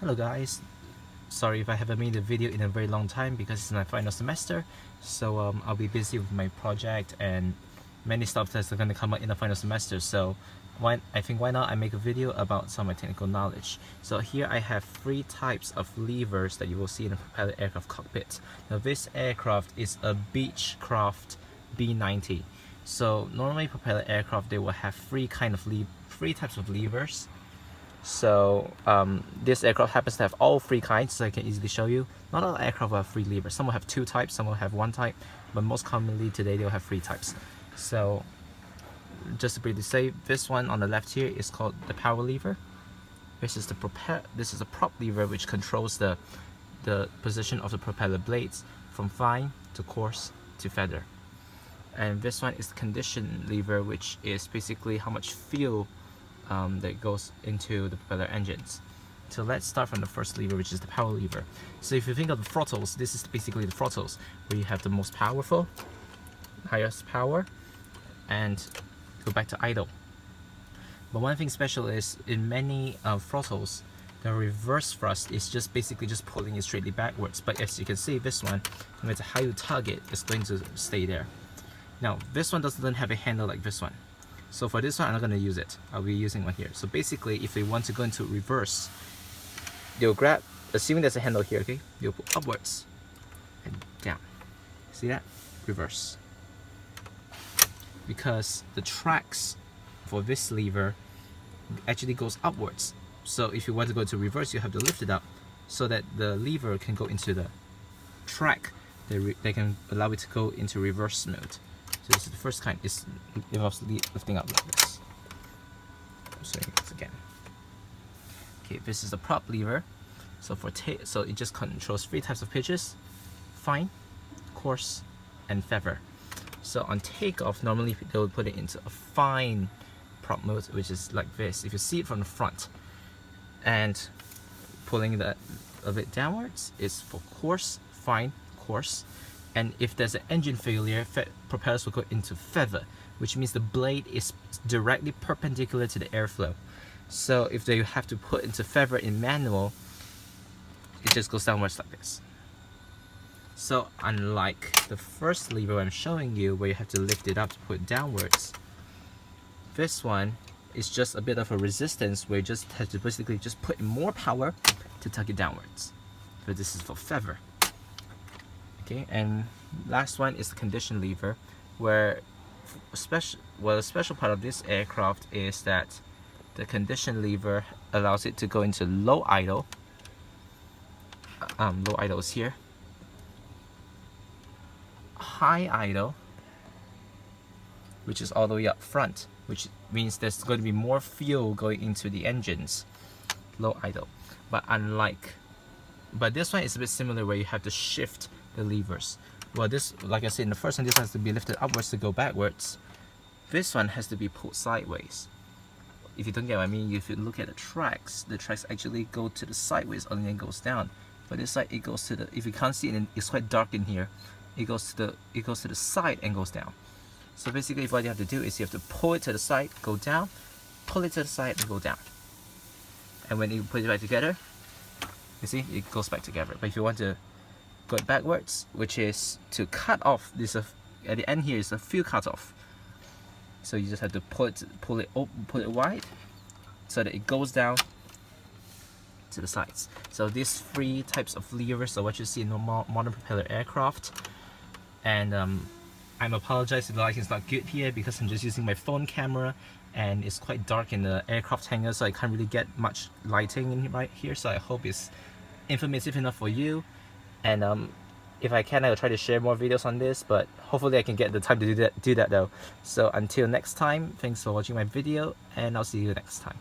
Hello guys, sorry if I haven't made a video in a very long time because it's my final semester, so I'll be busy with my project and many stuff that's going to come out in the final semester. So why not I make a video about some of my technical knowledge. So here I have 3 types of levers that you will see in a propeller aircraft cockpit. Now this aircraft is a Beechcraft B90. So normally propeller aircraft, they will have 3 types of levers. So this aircraft happens to have all 3 kinds, so I can easily show you. Not all aircraft will have 3 levers. Some will have 2 types, some will have 1 type, but most commonly today they'll have 3 types. So just to briefly say, this one on the left here is called the power lever. This is a prop lever which controls the position of the propeller blades from fine to coarse to feather. And this one is the condition lever, which is basically how much fuel that goes into the propeller engines. So let's start from the first lever, which is the power lever. So if you think of the throttles, this is basically the throttles where you have the most powerful, highest power, and go back to idle. But one thing special is in many throttles, the reverse thrust is just basically just pulling it straightly backwards. But as you can see, this one, no matter how you tug it, it's going to stay there. Now this one doesn't have a handle like this one. So for this one, I'm not going to use it. I'll be using one here. So basically, if they want to go into reverse, they'll grab, assuming there's a handle here, okay? They'll pull upwards and down. See that? Reverse. Because the tracks for this lever actually goes upwards. So if you want to go to reverse, you have to lift it up so that the lever can go into the track. They can allow it to go into reverse mode. So this is the first kind. It involves lifting up like this. I'm showing this again. Okay, this is the prop lever. So so it just controls 3 types of pitches: fine, coarse, and feather. So on takeoff, normally they will put it into a fine prop mode, which is like this. If you see it from the front, and pulling that a bit downwards is for coarse, fine, coarse. And if there's an engine failure, propellers will go into feather, which means the blade is directly perpendicular to the airflow. So if they have to put into feather in manual, it just goes downwards like this. So unlike the first lever I'm showing you, where you have to lift it up to put it downwards, this one is just a bit of a resistance where you just have to basically just put in more power to tug it downwards. But this is for feather. Okay, and last one is the condition lever, where the special part of this aircraft is that the condition lever allows it to go into low idle. Low idle is here. High idle, which is all the way up front, which means there's going to be more fuel going into the engines. Low idle, but this one is a bit similar where you have to shift the levers. Well, this, like I said in the first one, this has to be lifted upwards to go backwards. This one has to be pulled sideways. If you don't get what I mean, if you look at the tracks actually go to the sideways and then goes down. But this side, it goes to the, if you can't see it, it's quite dark in here. It goes to the side and goes down. So basically, what you have to do is you have to pull it to the side, go down, pull it to the side, and go down. And when you put it back together, you see, it goes back together. But if you want to go backwards, which is to cut off this, at the end here is a fuel cut off. So you just have to pull it wide so that it goes down to the sides. So these 3 types of levers are what you see in modern propeller aircraft. And I'm apologize if the lighting is not good here because I'm just using my phone camera and it's quite dark in the aircraft hangar, so I can't really get much lighting in right here. So I hope it's informative enough for you. And if I can, I'll try to share more videos on this, but hopefully I can get the time to do that though. So until next time, thanks for watching my video, and I'll see you next time.